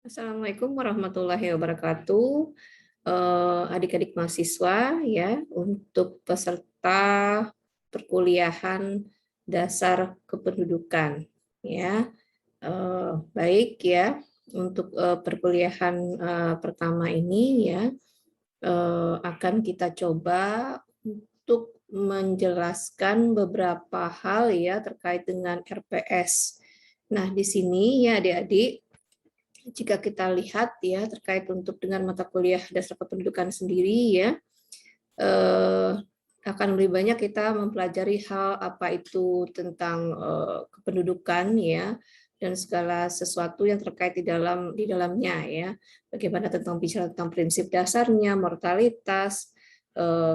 Assalamualaikum warahmatullahi wabarakatuh. Adik-adik mahasiswa ya, untuk peserta perkuliahan dasar kependudukan ya. Baik ya, untuk perkuliahan pertama ini ya, akan kita coba untuk menjelaskan beberapa hal ya terkait dengan RPS. Nah, di sini ya adik-adik, jika kita lihat ya terkait untuk dengan mata kuliah dasar kependudukan sendiri ya, akan lebih banyak kita mempelajari hal apa itu tentang kependudukan ya, dan segala sesuatu yang terkait di dalamnya ya. Bagaimana tentang bicara tentang prinsip dasarnya, mortalitas,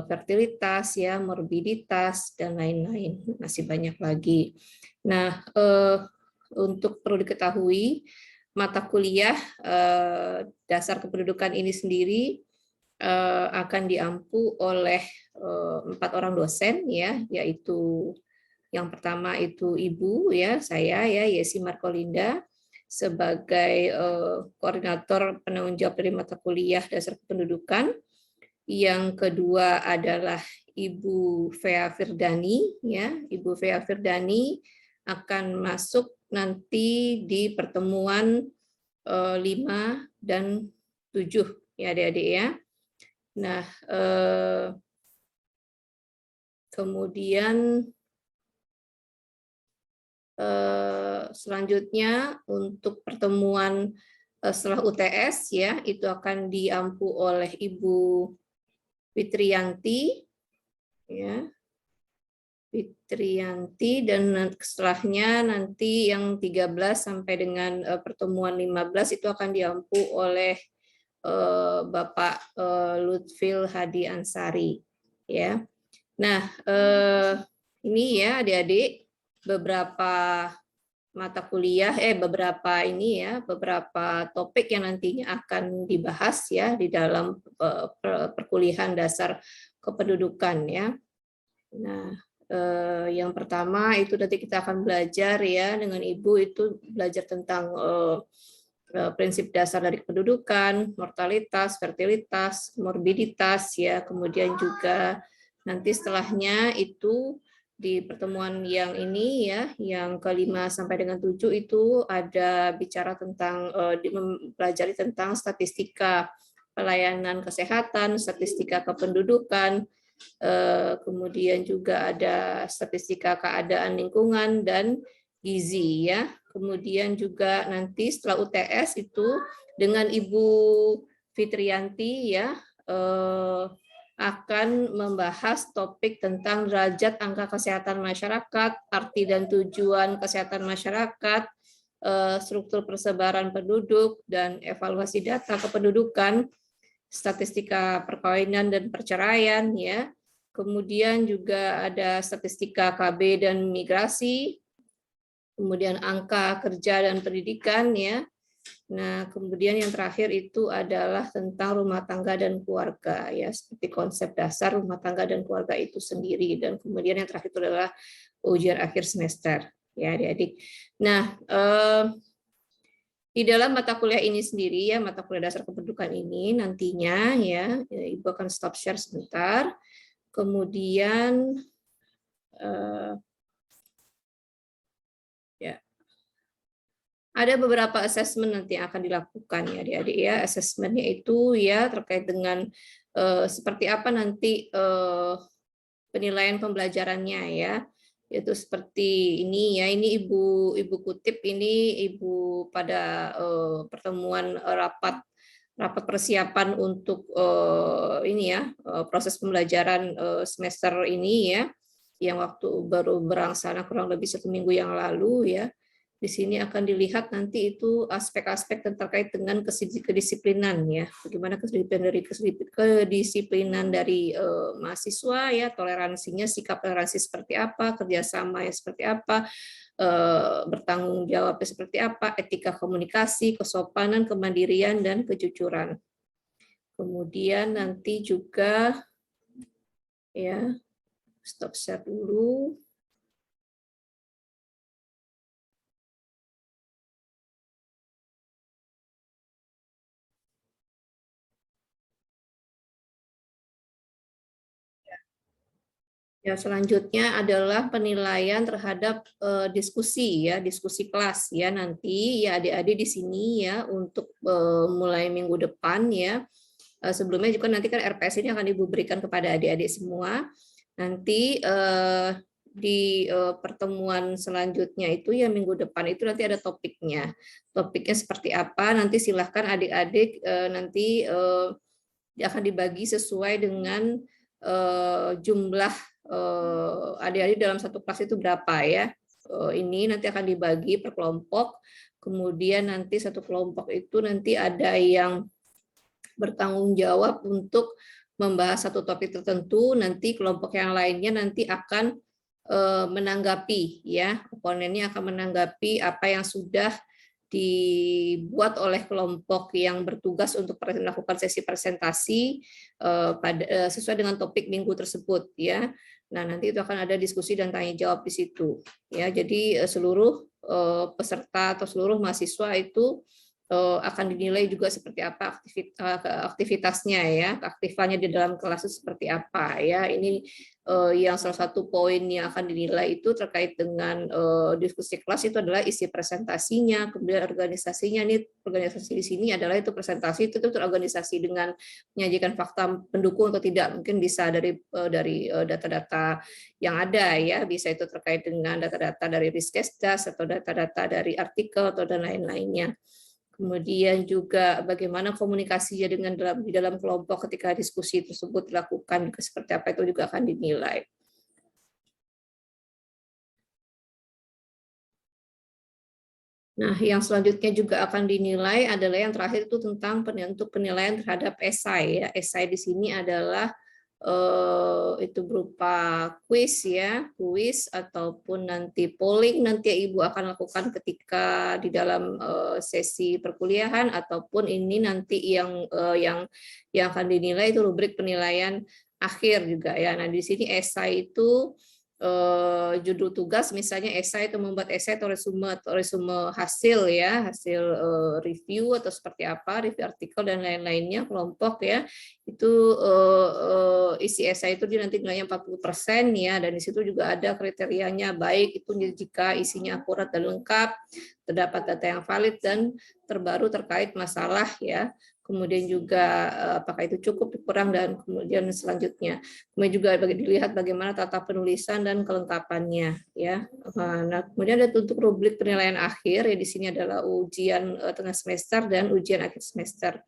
fertilitas ya, morbiditas dan lain-lain, masih banyak lagi. Nah, untuk perlu diketahui, mata kuliah dasar kependudukan ini sendiri akan diampu oleh 4 orang dosen ya, yaitu yang pertama itu Ibu ya, saya ya Yesi Markolinda sebagai koordinator penanggung jawab dari mata kuliah dasar kependudukan. Yang kedua adalah Ibu Fea Firdani ya, Ibu Fea Firdani akan masuk nanti di pertemuan 5 dan 7 ya adik-adik ya. Nah, kemudian selanjutnya untuk pertemuan setelah UTS ya, itu akan diampu oleh Ibu Fitriyanti ya. Fitriyanti, dan setelahnya nanti yang 13 sampai dengan pertemuan 15 itu akan diampu oleh Bapak Lutfil Hadi Ansari ya. Nah, ini ya adik-adik beberapa mata kuliah beberapa topik yang nantinya akan dibahas ya di dalam perkuliahan dasar kependudukan ya. Nah, yang pertama itu nanti kita akan belajar ya dengan Ibu itu belajar tentang prinsip dasar dari kependudukan, mortalitas, fertilitas, morbiditas ya, kemudian juga nanti setelahnya itu di pertemuan yang ini ya, yang kelima sampai dengan 7 itu ada bicara tentang mempelajari tentang statistika pelayanan kesehatan, statistika kependudukan, kemudian juga ada statistika keadaan lingkungan dan gizi ya. Kemudian juga nanti setelah UTS itu dengan Ibu Fitriyanti ya akan membahas topik tentang derajat angka kesehatan masyarakat, arti dan tujuan kesehatan masyarakat, struktur persebaran penduduk dan evaluasi data kependudukan, statistika perkawinan dan perceraian ya. Kemudian juga ada statistika KB dan migrasi, kemudian angka kerja dan pendidikan ya. Nah, kemudian yang terakhir itu adalah tentang rumah tangga dan keluarga ya, seperti konsep dasar rumah tangga dan keluarga itu sendiri, dan kemudian yang terakhir itu adalah ujian akhir semester ya adik-adik. Nah, di dalam mata kuliah ini sendiri ya, mata kuliah dasar kependudukan ini nantinya ya, Ibu akan stop share sebentar. Kemudian ya, ada beberapa asesmen nanti yang akan dilakukan ya adik-adik ya. Asesmennya itu ya terkait dengan seperti apa nanti penilaian pembelajarannya ya. Yaitu seperti ini ya, ini Ibu kutip ini Ibu pada pertemuan rapat persiapan untuk ini ya, proses pembelajaran semester ini ya, yang waktu baru berangsana kurang lebih 1 minggu yang lalu ya. Di sini akan dilihat nanti itu aspek-aspek terkait dengan kedisiplinan ya, bagaimana kedisiplinan dari mahasiswa ya, toleransinya, sikap toleransi seperti apa, kerjasama seperti apa, bertanggung jawabnya seperti apa, etika komunikasi, kesopanan, kemandirian dan kejujuran. Kemudian nanti juga ya, stop share dulu. Ya, selanjutnya adalah penilaian terhadap diskusi ya, diskusi kelas ya. Nanti ya adik-adik di sini ya untuk mulai minggu depan ya. Sebelumnya juga nanti kan RPS ini akan diberikan kepada adik-adik semua. Nanti di pertemuan selanjutnya itu ya minggu depan itu nanti ada topiknya. Topiknya seperti apa? Nanti silahkan adik-adik nanti akan dibagi sesuai dengan jumlah adik-adik dalam satu kelas itu berapa ya. Ini nanti akan dibagi per kelompok. Kemudian nanti satu kelompok itu nanti ada yang bertanggung jawab untuk membahas satu topik tertentu, nanti kelompok yang lainnya nanti akan menanggapi ya, komponennya akan menanggapi apa yang sudah dibuat oleh kelompok yang bertugas untuk melakukan sesi presentasi sesuai dengan topik minggu tersebut ya. Nah, nanti itu akan ada diskusi dan tanya jawab di situ ya. Jadi seluruh peserta atau seluruh mahasiswa itu akan dinilai juga seperti apa aktivitasnya ya, keaktifannya di dalam kelas itu seperti apa ya. Ini yang salah satu poin yang akan dinilai itu terkait dengan diskusi kelas itu adalah isi presentasinya, kemudian organisasinya. Ini organisasi di sini adalah itu presentasi itu terorganisasi dengan menyajikan fakta pendukung atau tidak, mungkin bisa dari data-data yang ada ya, bisa itu terkait dengan data-data dari Riskesdas atau data-data dari artikel atau dan lain-lainnya. Kemudian juga bagaimana komunikasinya dengan di dalam kelompok ketika diskusi tersebut dilakukan juga seperti apa itu juga akan dinilai. Nah, yang selanjutnya juga akan dinilai adalah yang terakhir itu tentang untuk penilaian terhadap esai ya. Esai di sini adalah itu berupa kuis ya, kuis ataupun nanti polling nanti Ibu akan lakukan ketika di dalam sesi perkuliahan, ataupun ini nanti yang akan dinilai itu rubrik penilaian akhir juga ya. Nah, di sini esai itu judul tugas misalnya esai itu membuat esai atau resume hasil ya, hasil review atau seperti apa, review artikel dan lain-lainnya kelompok ya. Itu isi esai itu nanti nilainya 40% ya, dan di situ juga ada kriterianya, baik itu jika isinya akurat dan lengkap, terdapat data yang valid dan terbaru terkait masalah ya. Kemudian juga apakah itu cukup, kurang, dan kemudian selanjutnya. Kemudian juga dilihat bagaimana tata penulisan dan kelengkapannya ya. Nah, kemudian ada untuk rubrik penilaian akhir ya, di sini adalah ujian tengah semester dan ujian akhir semester.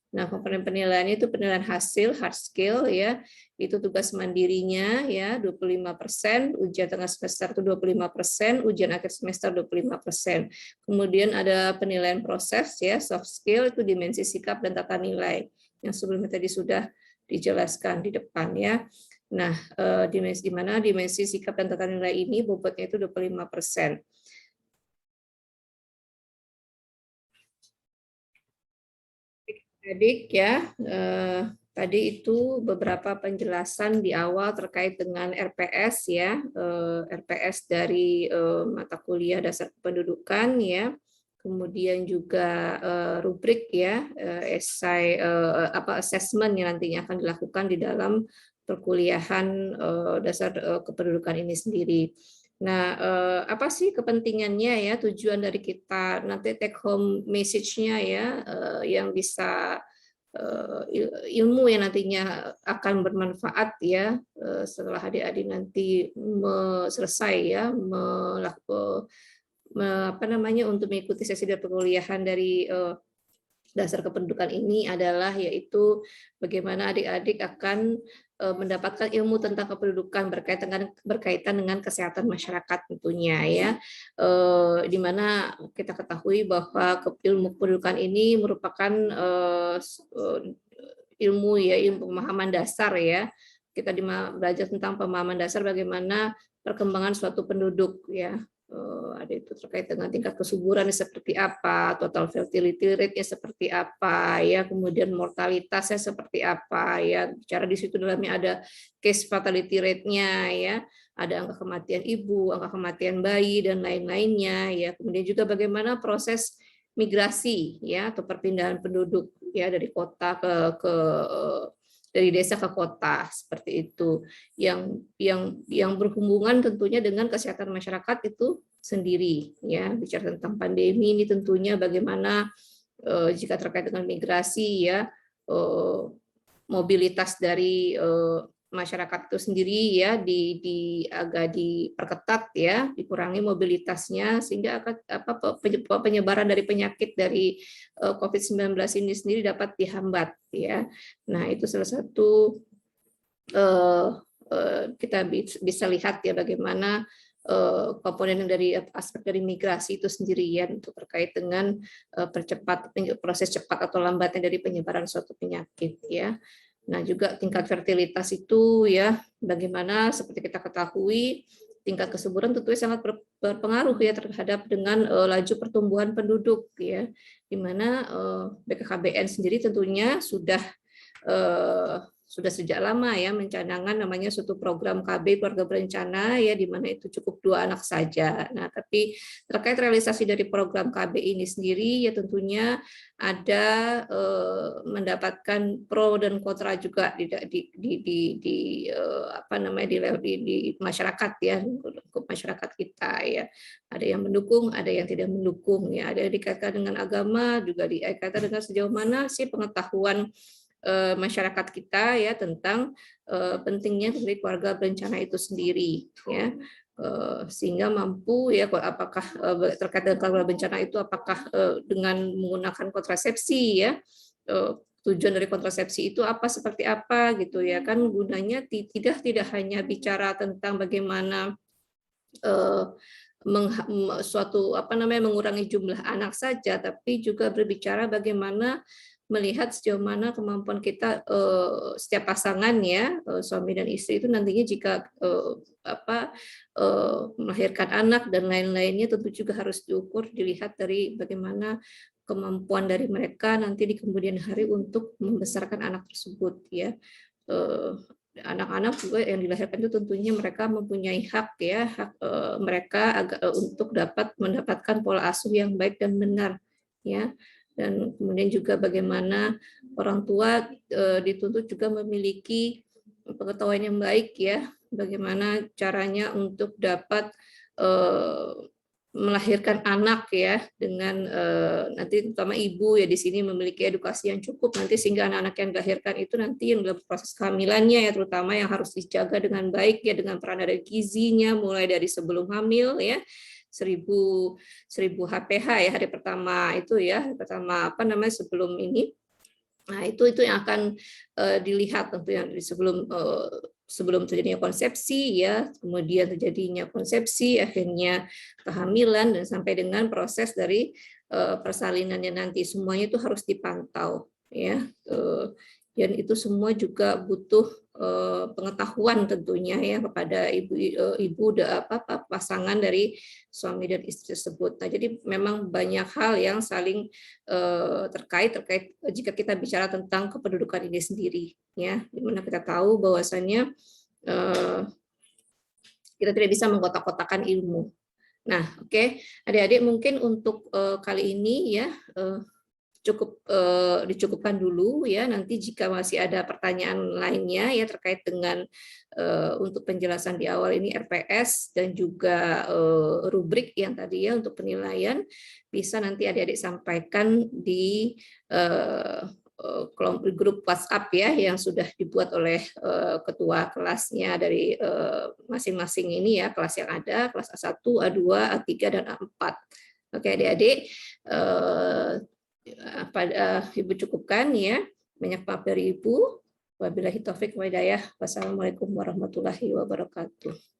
Nah, komponen penilaiannya itu penilaian hasil hard skill ya, itu tugas mandirinya ya 25%, ujian tengah semester itu 25%, ujian akhir semester 25%. Kemudian ada penilaian proses ya, soft skill itu dimensi sikap dan tata nilai yang sebelumnya tadi sudah dijelaskan di depan ya. Nah, di mana dimensi sikap dan tata nilai ini bobotnya itu 25%. Adik ya, tadi itu beberapa penjelasan di awal terkait dengan RPS ya, RPS dari mata kuliah dasar kependudukan ya, kemudian juga rubrik ya, esai assessment yang nantinya akan dilakukan di dalam perkuliahan dasar kependudukan ini sendiri. Nah, apa sih kepentingannya ya, tujuan dari kita nanti take home message-nya ya, yang bisa ilmu yang nantinya akan bermanfaat ya setelah adik-adik nanti selesai ya apa namanya untuk mengikuti sesi perkuliahan dari dasar kependudukan ini adalah yaitu bagaimana adik-adik akan mendapatkan ilmu tentang kependudukan berkaitan dengan kesehatan masyarakat tentunya ya, di mana kita ketahui bahwa ilmu kependudukan ini merupakan ilmu ya, ilmu pemahaman dasar ya. Kita belajar tentang pemahaman dasar bagaimana perkembangan suatu penduduk ya. Ada itu terkait dengan tingkat kesuburannya seperti apa, total fertility rate-nya seperti apa, ya, kemudian mortalitasnya seperti apa, ya. Bicara di situ dalamnya ada case fatality rate-nya, ya, ada angka kematian ibu, angka kematian bayi dan lain-lainnya, ya. Kemudian juga bagaimana proses migrasi, ya, atau perpindahan penduduk, ya, dari kota ke dari desa ke kota seperti itu, yang berhubungan tentunya dengan kesehatan masyarakat itu sendiri ya. Bicara tentang pandemi ini tentunya bagaimana jika terkait dengan migrasi ya, mobilitas dari masyarakat itu sendiri ya agak diperketat ya, dikurangi mobilitasnya sehingga penyebaran dari penyakit dari COVID-19 ini sendiri dapat dihambat ya. Nah, itu salah satu kita bisa lihat ya bagaimana komponen dari aspek dari migrasi itu sendiri ya, untuk terkait dengan percepat proses cepat atau lambatnya dari penyebaran suatu penyakit ya. Nah, juga tingkat fertilitas itu ya, bagaimana seperti kita ketahui tingkat kesuburan tentunya sangat berpengaruh ya terhadap dengan laju pertumbuhan penduduk ya, di mana BKKBN sendiri tentunya sudah sejak lama ya mencanangkan namanya suatu program KB keluarga berencana ya, di mana itu cukup 2 anak saja. Nah, tapi terkait realisasi dari program KB ini sendiri ya tentunya ada mendapatkan pro dan kontra juga di masyarakat ya, masyarakat kita ya. Ada yang mendukung, ada yang tidak mendukung ya. Ada yang dikaitkan dengan agama, juga dikaitkan dengan sejauh mana sih pengetahuan masyarakat kita ya tentang pentingnya dari keluarga berencana itu sendiri ya, sehingga mampu ya apakah terkait dengan keluarga berencana itu apakah dengan menggunakan kontrasepsi ya, tujuan dari kontrasepsi itu apa, seperti apa gitu ya kan, gunanya tidak hanya bicara tentang bagaimana mengurangi jumlah anak saja, tapi juga berbicara bagaimana melihat sejauh mana kemampuan kita setiap pasangan ya, suami dan istri itu nantinya jika melahirkan anak dan lain-lainnya tentu juga harus diukur, dilihat dari bagaimana kemampuan dari mereka nanti di kemudian hari untuk membesarkan anak tersebut ya. Anak-anak juga yang dilahirkan itu tentunya mereka mempunyai hak ya, hak mereka untuk dapat mendapatkan pola asuh yang baik dan benar ya. Dan kemudian juga bagaimana orang tua dituntut juga memiliki pengetahuan yang baik ya, bagaimana caranya untuk dapat melahirkan anak ya, dengan nanti terutama ibu ya di sini memiliki edukasi yang cukup nanti, sehingga anak-anak yang dilahirkan itu nanti yang dalam proses kehamilannya ya terutama yang harus dijaga dengan baik ya, dengan peran dari gizinya mulai dari sebelum hamil ya, 1000 HPH ya hari pertama itu ya, pertama sebelum ini. Nah, itu yang akan dilihat tentunya sebelum terjadinya konsepsi ya, kemudian terjadinya konsepsi, akhirnya kehamilan dan sampai dengan proses dari persalinannya nanti, semuanya itu harus dipantau ya. Dan itu semua juga butuh pengetahuan tentunya ya kepada ibu pasangan dari suami dan istri tersebut. Nah, jadi memang banyak hal yang saling terkait jika kita bicara tentang kependudukan ini sendiri ya, dimana kita tahu bahwasannya kita tidak bisa mengkotak-kotakan ilmu. Nah, oke, adik-adik mungkin untuk kali ini ya dicukupkan dulu ya. Nanti jika masih ada pertanyaan lainnya ya terkait dengan untuk penjelasan di awal ini RPS dan juga rubrik yang tadi ya untuk penilaian, bisa nanti adik-adik sampaikan di kelompok grup WhatsApp ya yang sudah dibuat oleh ketua kelasnya dari masing-masing ini ya, kelas yang ada, kelas A1, A2, A3 dan A4. Oke adik-adik, Ibu cukupkan ya. Banyak maaf dari Ibu. Wabillahi taufik wa hidayah. Wassalamualaikum warahmatullahi wabarakatuh.